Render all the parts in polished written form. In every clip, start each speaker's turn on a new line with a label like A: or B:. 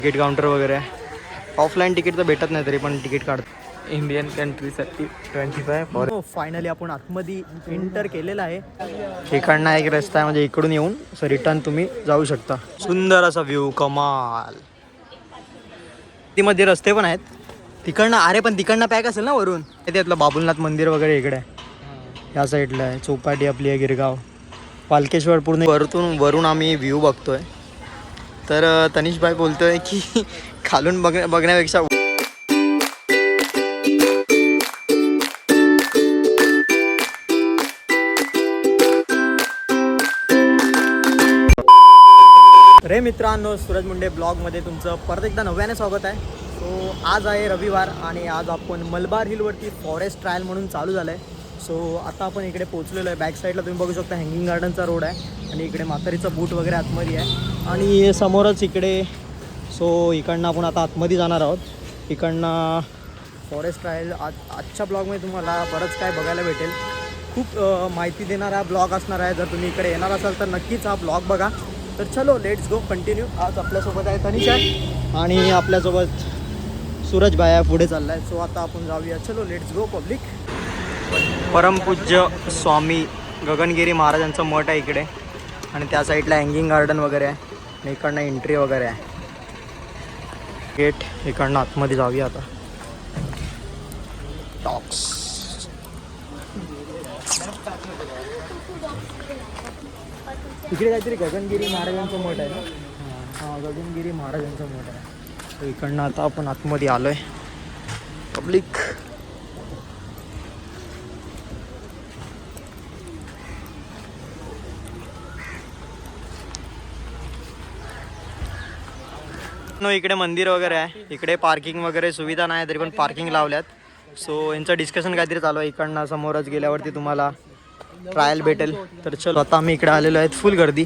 A: Ticket counter वगैरे आहे. Offline ticket तर भेटत नाही तरी पण तिकीट काढतो.
B: इंडियन कंट्रीसाठी 25
A: फायनली आपण आतमध्ये एंटर केलेला आहे. इकडनं एक रस्ता आहे म्हणजे इकडून येऊन रिटर्न तुम्ही जाऊ शकता. सुंदर असा व्ह्यू, कमाल. ती मध्ये रस्ते पण आहेत तिकडनं. अरे पण तिकडनं पॅक असेल ना वरून. त्यातलं बाबुलनाथ मंदिर वगैरे इकडे आहे. ह्या साईडला आहे चौपाटी आपली आहे, गिरगाव, पालकेश्वर पूर्ण वरून आम्ही व्ह्यू बघतोय. तर तनिषभाई बोलतोय की खालून बघण्यापेक्षा रे मित्रांनो, सूरज मुंडे ब्लॉगमध्ये तुमचं परत एकदा नव्याने स्वागत आहे. सो आज आहे रविवार आणि आज आपण मलबार हिलवरती फॉरेस्ट ट्रायल म्हणून चालू झालं आहे. सो आता आपण इकडे पोहोचलेलो आहे. बॅक साईडला तुम्ही बघू शकता हँगिंग गार्डनचा रोड आहे आणि इकडे म्हातारीचा बूट वगैरे आतमध्ये आहे आणि समोरच इकडे. सो इकडनं आपण आता आतमध्ये जाणार आहोत. इकडनं फॉरेस्ट ट्रायल आजच्या ब्लॉगमध्ये तुम्हाला बरंच काय बघायला भेटेल. खूप माहिती देणारा ब्लॉग असणार आहे. जर तुम्ही इकडे येणार असाल तर नक्कीच हा ब्लॉग बघा. तर चलो लेट्स गो कंटिन्यू. आज आपल्यासोबत आहे तनिष आहे आणि आपल्यासोबत सूरज भाई आहे, पुढे चालला आहे. सो आता आपण जाऊया. चलो लेट्स गो पब्लिक. परमपूज्य स्वामी गगनगिरी महाराजांचं मठ आहे इकडे आणि त्या साईडला हँगिंग गार्डन वगैरे आहे आणि इकडनं एंट्री वगैरे आहे. गेट इकडनं आतमध्ये जाऊया आता. टॉक्स इकडे काहीतरी गगनगिरी महाराजांचं मठ आहे ना. हां, गगनगिरी महाराजांचं मठ आहे. तर इकडनं आता आपण आतमध्ये आलो आहे पब्लिक. इकडे मंदिर वगैरे आहे. इकडे पार्किंग वगैरे सुविधा नाही तरी पण पार्किंग लावल्यात. सो यांचं डिस्कशन काहीतरी चालू आहे. इकडनं समोरच गेल्यावरती तुम्हाला ट्रायल भेटेल. तर चलो आता आम्ही इकडे आलेलो आहेत. फुल गर्दी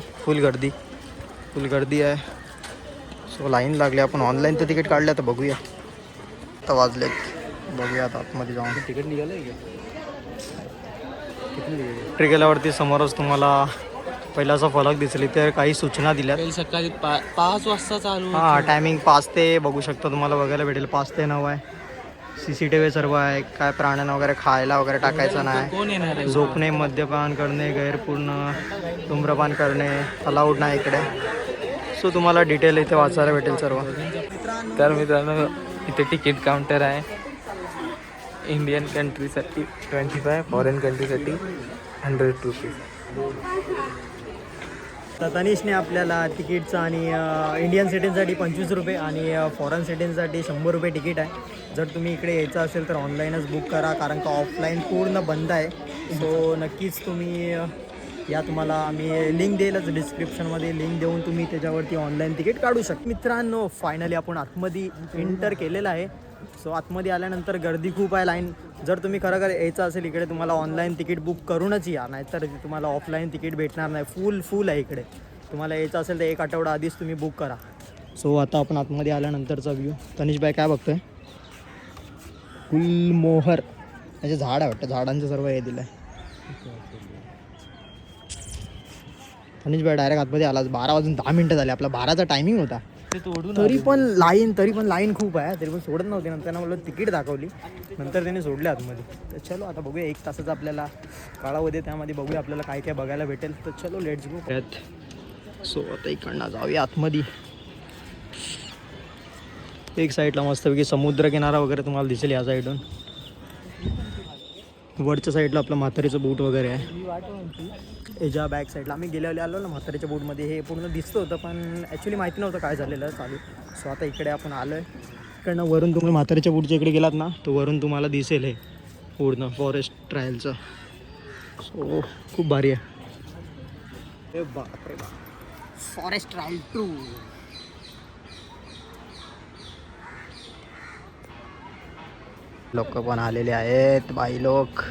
A: आहे. सो लाईन लागली. आपण ऑनलाईन तर तिकीट काढलं तर बघूया. आता वाजलेत, बघूया आता आतमध्ये जाऊन. तिकीट निघालं आहे एंट्री केल्यावरती समोरच तुम्हाला पहिलाचा फलक दिसेल. इथे काही सूचना दिल्या.
B: सकाळी 5 वाजता चालू.
A: हां, टायमिंग 5 ते बघू शकता तुम्हाला बघायला भेटेल. 5 ते 9 आहे. CCTV सर्व आहे. काय प्राण्यांना वगैरे खायला वगैरे टाकायचं नाही. झोपणे, मद्यपान करणे, गैरपूर्ण धूम्रपान करणे अलाउड नाही इकडे. सो तुम्हाला डिटेल इथे वाचायला भेटेल सर्व.
B: तर मित्रांनो इथे तिकीट काउंटर आहे. इंडियन कंट्रीसाठी 25, फॉरेन कंट्रीसाठी 100 रुपीज.
A: तर तनिषने आपल्याला तिकीटचं आणि इंडियन सिटीजनसाठी 25 रुपये आणि फॉरेन सिटीजनसाठी 100 रुपये तिकीट आहे. जर तुम्ही इकडे यायचं असेल तर ऑनलाईनच बुक करा कारण का ऑफलाईन पूर्ण बंद आहे. सो नक्कीच तुम्ही या, तुम्हाला आम्ही लिंक देईलच डिस्क्रिप्शनमध्ये. लिंक देऊन तुम्ही त्याच्यावरती ऑनलाईन तिकीट काढू शकता. मित्रांनो फायनली आपण आतमध्ये एंटर केलेलं आहे. सो आतमध्ये आल्यानंतर गर्दी खूप आहे, लाईन. जर तुम्ही खरं यायचं असेल इकडे तुम्हाला ऑनलाईन तिकीट बुक करूनच या, नाहीतर तुम्हाला ऑफलाईन तिकीट भेटणार नाही. फुल आहे इकडे. तुम्हाला यायचं असेल तर 1 आठवडा आधीच तुम्ही बुक करा. सो आता आपण आतमध्ये आल्यानंतरचा व्ह्यू. तनिषबाई काय बघतोय? गुलमोहर म्हणजे झाड आहे वाटतं. झाडांचं सर्व हे दिलं आहे. तनिषबाई डायरेक्ट आतमध्ये आला. 12 वाजून 10 मिनटं झाले. आपला 12चा टायमिंग होता तरी पण लाईन खूप आहे. तरी पण सोडत नव्हते. नंतर त्यांना मला तिकीट दाखवली, नंतर त्याने सोडले आतमध्ये. तर चलो आता बघूया. 1 तासाचा आपल्याला कालावधी, त्यामध्ये बघूया आपल्याला काय काय बघायला भेटेल. तर चलो लेट्स गो. सो आता इकडनं जाऊया आतमध्ये. एक साईडला मस्तपैकी समुद्रकिनारा वगैरे तुम्हाला दिसेल. या साईडून वरच्या साईडला आपलं म्हातारीचं बूट वगैरे आहे. याच्या बॅक साईडला आम्ही आलो ना म्हातारीच्या बूटमध्ये. हे पूर्ण दिसतं होतं पण ॲक्च्युली माहिती नव्हतं काय झालेलं चालू. सो आता इकडे आपण आलो आहे. इकडनं वरून तुम्ही म्हातारीच्या बूटच्या इकडे गेलात ना तर वरून तुम्हाला दिसेल हे पूर्ण फॉरेस्ट ट्रायलचं. सो खूप भारी आहे. बापरे बाप, फॉरेस्ट ट्रायल 2. लोक पण आलेले आहेत, बाई लोक.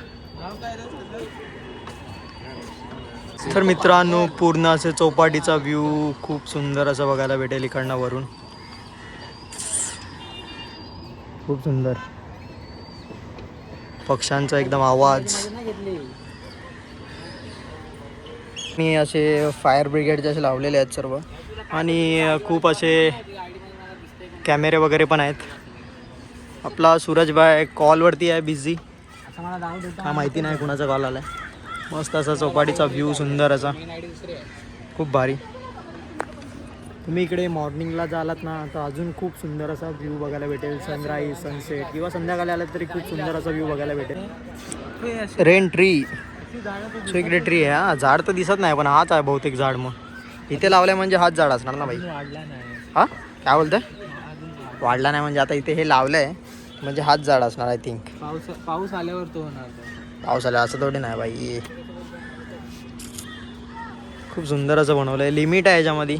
A: तर मित्रांनो पूर्ण असे चौपाटीचा व्ह्यू खूप सुंदर असं बघायला भेटेल इकडनं वरून. खूप सुंदर पक्ष्यांचा एकदम आवाज. आणि असे फायर ब्रिगेडचे असे लावलेले आहेत सर्व आणि खूप असे कॅमेरे वगैरे पण आहेत. आपला सूरजबाई कॉलवरती आहे बिझी, काय माहिती नाही कुणाचा कॉल आला आहे. मस्त असा चौपाटीचा व्ह्यू सुंदर असा, खूप भारी. तुम्ही इकडे मॉर्निंगला जालात ना तर अजून खूप सुंदर असा व्ह्यू बघायला भेटेल. सनराईज, सनसेट किंवा संध्याकाळी आलात तरी खूप सुंदर असा व्ह्यू बघायला भेटेल. रेन ट्री, सो इकडे ट्री आहे. हा झाड तर दिसत नाही पण हाच आहे बहुतेक झाड. मग इथे लावलाय म्हणजे हाच झाड असणार ना भाई. हा काय बोलतंय? वाढला नाही म्हणजे आता इथे हे लावलंय म्हणजे हाच झाड असणार आय थिंक.
B: पाऊस आल्यावर तो होणार.
A: पाऊस आला असं थोडी नाही बाई. खूप सुंदर असं बनवलं आहे. लिमिट आहे याच्यामध्ये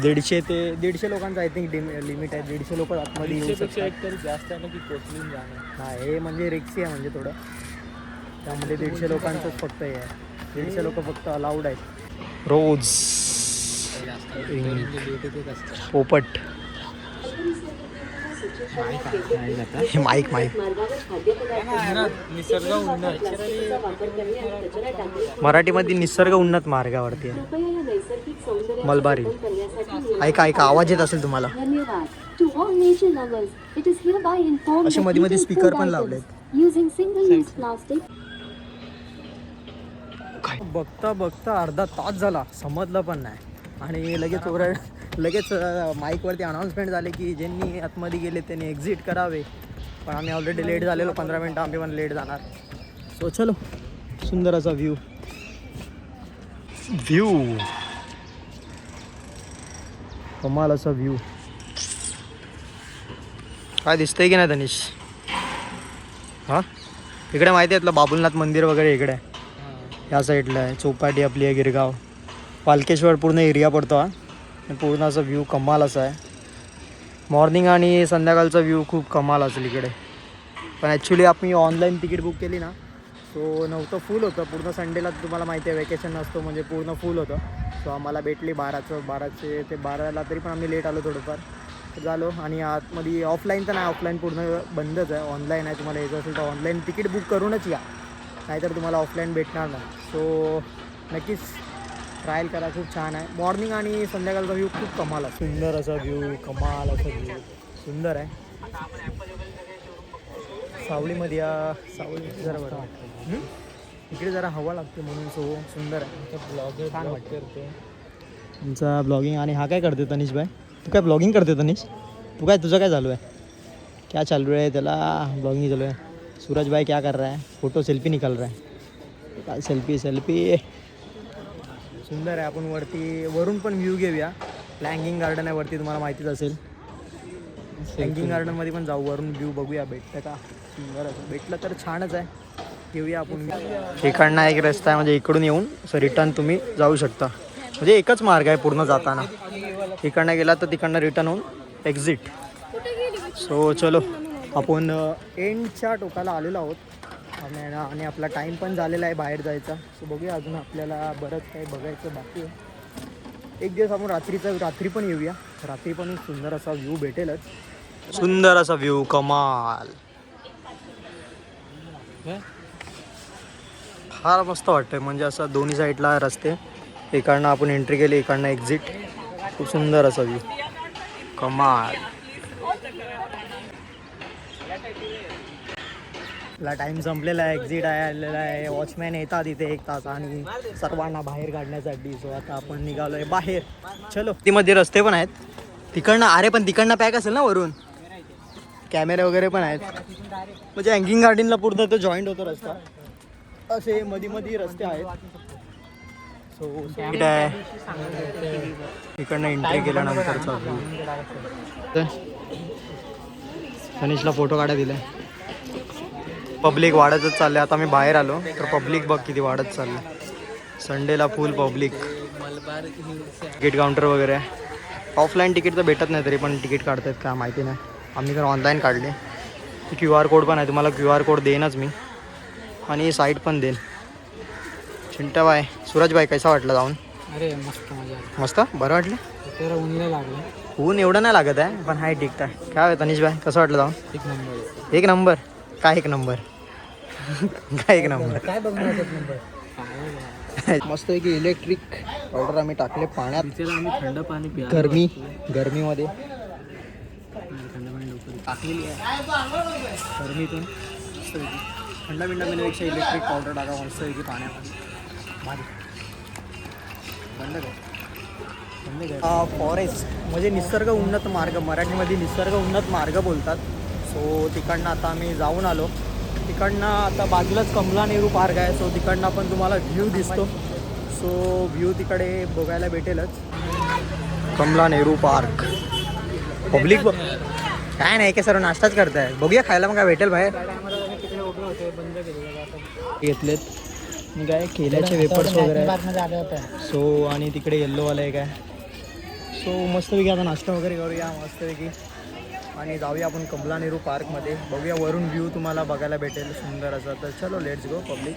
A: 150 लोकांचं आय थिंक लिमिट आहे. 150 लोक आतमध्ये येऊ शकतात.
B: जास्त आहे ना की कोचलून जाणार.
A: हा हे म्हणजे रिक्सी आहे म्हणजे थोडं, त्यामध्ये 150 लोकांचंच फक्त हे आहे. 150 लोक फक्त अलाउड आहेत. रोज पोपट माईक
B: निसर्ग
A: मराठीमध्ये निसर्ग उन्नत मार्गावरती आहे. मलबारी ऐका आवाज येत असेल तुम्हाला. असे मध्ये मध्ये स्पीकर पण लावलेत. बघता बघता अर्धा तास झाला समजलं पण नाही आणि लगेच माईकवरती अनाऊन्समेंट झाले की ज्यांनी आतमध्ये गेले त्यांनी एक्झिट करावे. पण आम्ही ऑलरेडी लेट झालेलो, 15 मिनटं आम्ही पण लेट जाणार. सो चलो, सुंदर असा व्ह्यू कमाल असा व्ह्यू. काय दिसतंय की नाही तनिष? हां इकडे माहिती आहे आपलं बाबुलनाथ मंदिर वगैरे इकडे आहे, ह्या साईडला आहे. चौपाटी आपली आहे, गिरगाव, पालकेश्वर पूर्ण एरिया पडतो हा. पूर्ण असा व्ह्यू कमाल असा आहे. मॉर्निंग आणि संध्याकाळचा व्ह्यू खूप कमाल असेल इकडे. पण ॲक्च्युली आम्ही ऑनलाईन तिकीट बुक केली ना, सो नव्हतं, फुल होतं पूर्ण. संडेला तुम्हाला माहिती आहे वेकेशन नसतो म्हणजे पूर्ण फुल होतं. सो आम्हाला भेटली 12चे ते 12ला, तरी पण आम्ही लेट आलो थोडंफार झालो. आणि आतमध्ये ऑफलाईन तर नाही, ऑफलाईन पूर्ण बंदच आहे. ऑनलाईन आहे, तुम्हाला यायचं असेल तर ऑनलाईन तिकीट बुक करूनच या, नाहीतर तुम्हाला ऑफलाईन भेटणार नाही. सो नक्कीच ट्रायल करा, खूप छान आहे. मॉर्निंग आणि संध्याकाळचा व्ह्यू खूप कमाल आहे. सुंदर असा व्ह्यू, कमाल असा व्ह्यू, सुंदर आहे. सावलीमध्ये या, सावली जरा बरं इकडे जरा हवा लागते म्हणून. सो सुंदर आहे, ब्लॉग छान वाटते तुमचा ब्लॉगिंग. आणि हा काय करते तनिष भाई? तू काय ब्लॉगिंग करते तनिष? तुझं काय चालू आहे? क्या चालू आहे? त्याला ब्लॉगिंग चालू आहे. सूरज भाई क्या कर रहा है? फोटो सेल्फी निकाल रहा है. काय सेल्फी सुंदर आहे. आपण वरून पण व्ह्यू घेऊया. हँगिंग गार्डन आहे वरती, तुम्हाला माहितीच असेल. हँगिंग गार्डनमध्ये पण जाऊ, वरून व्ह्यू बघूया भेटतं का. सुंदर असं भेटलं तर छानच आहे, घेऊया आपण. इकडनं एक रस्ता आहे म्हणजे इकडून येऊन असं रिटर्न तुम्ही जाऊ शकता. म्हणजे एकच मार्ग आहे पूर्ण जाताना. इकडनं गेला तर तिकडनं रिटर्न होऊन एक्झिट. सो चलो, आपण एंडच्या टोकाला आलेलो आहोत आणि आपला टाईम पण झालेला आहे बाहेर जायचा. सो बघूया, अजून आपल्याला बरंच काही बघायचं बाकी आहे. एक दिवस आपण रात्री पण येऊया. रात्री पण सुंदर असा व्ह्यू भेटेलच. सुंदर असा व्ह्यू, कमाल, फार मस्त वाटतंय. म्हणजे असं दोन्ही साईडला रस्ते, इकडनं आपण एंट्री केली, इकडनं एक्झिट. खूप सुंदर असा व्ह्यू, कमाल. टाईम संपलेला आहे, एक्झिट आलेला आहे. वॉचमॅन येतात इथे 1 तास आणि सर्वांना बाहेर काढण्यासाठी. सो आता आपण निघालो आहे बाहेर. चलो, मध्ये रस्ते पण आहेत तिकडनं. अरे पण तिकडनं पॅक असेल ना वरून, कॅमेरे वगैरे पण आहेत. म्हणजे हँगिंग गार्डनला पूर्ण तो जॉईंट होतो रस्ता. असे मध्ये रस्ते आहेत. सो सीट आहे, इकडनं एंट्री केल्यानंतरचा व्ह्यू. गणेशला फोटो काढा दिलाय. पब्लिक वाढतच चालले. आता मी बाहेर आलो तर पब्लिक बघ किती वाढत चाललं. संडेला फुल पब्लिक. तिकीट काउंटर वगैरे आहे. ऑफलाईन तिकीट तर भेटत नाही, तरी पण तिकीट काढतात का माहिती नाही. आम्ही तर ऑनलाईन काढले. QR कोड पण आहे, तुम्हाला QR कोड देईनच मी आणि साईट पण देईन. चिंटा बाय, सूरज भाई कैसा वाटलं जाऊन?
B: अरे मस्त, मजा
A: मस्त, बरं वाटलं.
B: जरा ऊन लागलं.
A: ऊन एवढं नाही लागत आहे पण हाय ठीक आहे. काय तनिष भाई कसं वाटलं जाऊन?
B: एक नंबर.
A: एक नंबर काय? एक नंबर काय? एक नंबर
B: काय बघणार एक नंबर.
A: मस्त आहे की इलेक्ट्रिक पावडर आम्ही टाकले पाण्यात.
B: आम्ही थंड पाणी पिया.
A: गरमीमध्ये टाकलेली आहे गरमीतून मस्तपैकी थंड बिंड पिण्यापेक्षा इलेक्ट्रिक पावडर टाका मस्तपैकी पाण्यामध्ये भारी बंद कर फॉरेस्ट म्हणजे निसर्ग उन्नत मार्ग मराठीमध्ये निसर्ग उन्नत मार्ग बोलतात. सो तिकडनं आता आम्ही जाऊन आलो. तिकडनं आता बाजूलाच कमला नेहरू पार्क आहे. सो तिकडनं पण तुम्हाला व्ह्यू दिसतो. सो व्ह्यू तिकडे बघायला भेटेलच. कमला नेहरू पार्क पब्लिक काय नाही की सर्व नाश्ताच करताय. बघूया खायला मग काय भेटेल बाहेर. घेतलेत मी काय केल्याचे वेपर्स वगैरे सो आणि तिकडे येल्लोवाला आहे काय. सो मस्तपैकी आता नाश्ता वगैरे करूया मस्तपैकी आणि जाऊया आपण कमला नेहरू पार्कमध्ये. बघूया वरून व्ह्यू तुम्हाला बघायला भेटेल सुंदर असं. तर चलो लेट्स गो. पब्लिक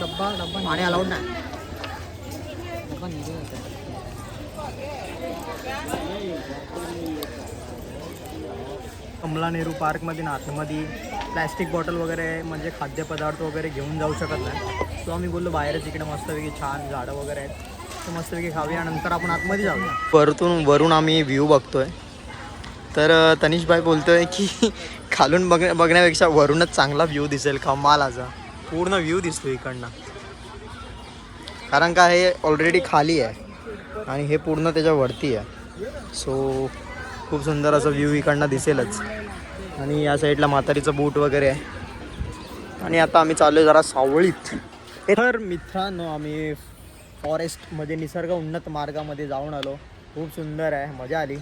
A: डब्बा पाणी अलाउड नाही. कमला नेहरू पार्कमध्ये ना आतमध्ये प्लॅस्टिक बॉटल वगैरे म्हणजे खाद्यपदार्थ वगैरे घेऊन जाऊ शकत नाही. सो आम्ही बोललो बाहेरच इकडे मस्तपैकी छान झाडं वगैरे आहेत. तर मस्तपैकी खाऊया नंतर आपण आतमध्ये जाऊया. वरून आम्ही व्ह्यू बघतोय तर तनिषभाई बोलतोय की खालून बघण्यापेक्षा वरूनच चांगला व्ह्यू दिसेल. कमालाचा पूर्ण व्ह्यू दिसतो इकडनं. कारण का हे ऑलरेडी खाली आहे आणि हे पूर्ण त्याच्यावरती आहे. सो खूप सुंदर असं व्ह्यू इकडनं दिसेलच. आणि या साईडला म्हातारीचं बूट वगैरे आहे. आणि आता आम्ही चाललो आहे जरा सावळीत. तर मित्रांनो आम्ही फॉरेस्टमध्ये निसर्ग उन्नत मार्गामध्ये जाऊन आलो. खूप सुंदर आहे मजा आली.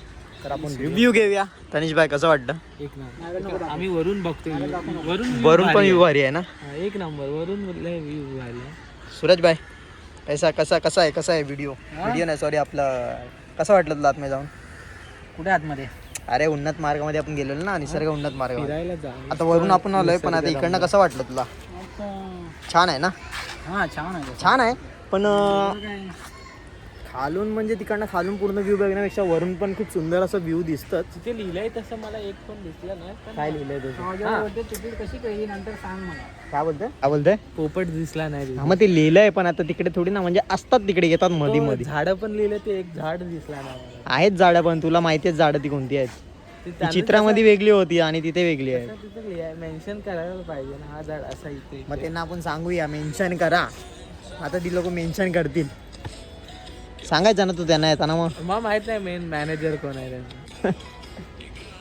A: तर आपण रिव्ह्यू घेऊया. तनिषभाई कसं वाटतं.
B: एक नंबर आम्ही वरून बघतोय
A: वरून पण व्ह्यू भारी आहे ना.
B: एक नंबर वरून व्ह्यू भारी आहे.
A: सूरजभाई कसा आहे व्हिडिओ नाही सॉरी आपलं कसं वाटलं तुला आतमध्ये जाऊन.
B: कुठे आतमध्ये
A: अरे उन्नत मार्गामध्ये आपण गेलेलो ना निसर्ग उन्नत मार्ग.
B: फिरायला जा.
A: आता वरून आपण आलोय पण आता इकडनं कसं वाटलं तुला. छान आहे ना.
B: हां छान
A: आहे पण खालून म्हणजे तिकडनं खालून पूर्ण व्ह्यू बघण्यापेक्षा वरून पण खूप सुंदर असं व्ह्यू दिसतं.
B: तिथे लिहिलंय तसं मला एक पण दिसलं नाही.
A: काय लिहिलंय तुझं.
B: तिकीट कशी कळली नंतर सांग मला.
A: काय बोलतंय
B: पोपट दिसला नाही.
A: मग ते लिहिलंय पण आता तिकडे थोडी ना म्हणजे असतात तिकडे येतात मध्ये
B: झाडं पण लिहिलं ते एक झाड दिसला नाही.
A: आहेत झाडं पण तुला माहिती आहेत झाडं ती कोणती आहेत. ती चित्रामध्ये वेगळी होती आणि तिथे वेगळी आहे.
B: तिथे मेन्शन करायला पाहिजे ना हा झाड असा इथे.
A: मग त्यांना आपण सांगूया मेन्शन करा. आता ती लोक मेन्शन करतील. सांगायचं ना तू त्यांना येताना. मग
B: माहित नाही मेन मॅनेजर कोण आहे त्यांचा.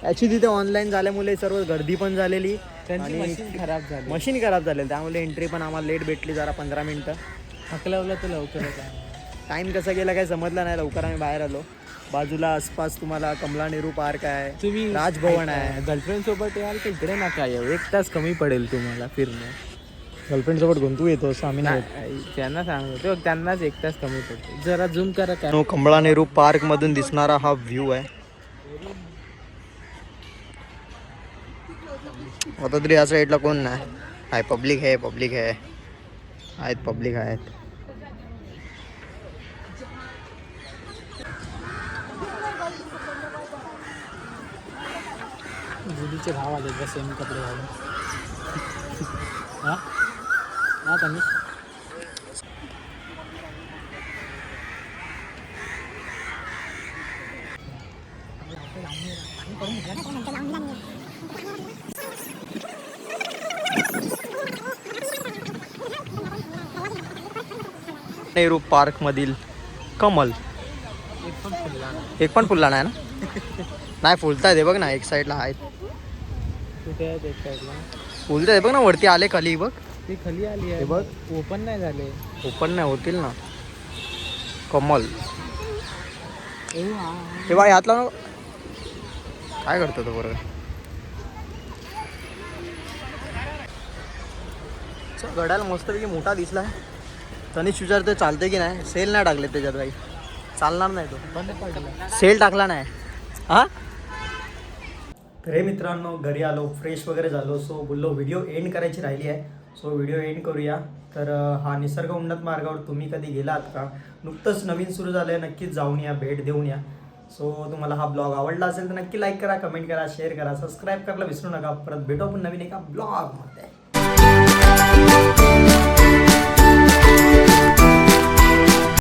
A: ॲक्च्युली तिथे ऑनलाईन झाल्यामुळे सर्व गर्दी पण झालेली.
B: त्यांची
A: मशीन खराब झालेली त्यामुळे एंट्री पण आम्हाला लेट भेटली जरा 15 मिनटं.
B: थकलवलं तर लवकर
A: टाईम कसा गेला काही समजला नाही. लवकर आम्ही बाहेर आलो. बाजूला आसपास तुम्हाला कमला नेहरू पार्क आहे.
B: तुम्ही
A: राजभवन आहे.
B: गर्लफ्रेंड सोबत याल तर इकडे नका येऊ. 1 तास कमी पडेल तुम्हाला फिरणं.
A: गर्लफ्रेंड सोबत गुंतू येतोस आम्ही नाही.
B: त्यांना सांगतो त्यांनाच 1 तास कमी पडतो. जरा झूम करा काय.
A: कमला नेहरू पार्क मधून दिसणारा हा व्ह्यू आहे. आता तरी या साईडला कोण नाही आहे. पब्लिक आहे आहेत पब्लिक आहेत.
B: जुडीचे भाव आले का सेम कपडे घालून. हा तनिष
A: नेहरू पार्क मधील कमल एक पण फुलला नाही ना. नाही फुलताय ते बघ ना एक साईडला आहेत.
B: कुठे आहेत एक साईडला
A: फुलताय बघ ना वरती आले खाली बघ.
B: ती खाली आली आहे
A: बघ.
B: ओपन नाही झाले.
A: ओपन नाही होतील ना. कमल तेव्हा यातला ना काय करतो तो बरोबर. गडाला मस्तपैकी मोठा दिसला. तनिष विचारतोय चालते की नाही. सेल नाही टाकले त्याच्यात काही चालणार नाही. तो
B: बंद पडला.
A: सेल टाकला नाही. हां तर हे मित्रांनो घरी आलो फ्रेश वगैरे झालो. सो बोललो व्हिडिओ एंड करायची राहिली आहे. सो व्हिडिओ एंड करूया. तर हा निसर्ग उन्नत मार्गावर तुम्ही कधी गेलात का. नुकतंच नवीन सुरू झालं आहे. नक्कीच जाऊन या भेट देऊन या. सो तुम्हाला हा ब्लॉग आवडला असेल तर नक्की लाईक करा कमेंट करा शेअर करा सबस्क्राईब करायला विसरू नका. परत भेटू आपण नवीन एका ब्लॉगमध्ये.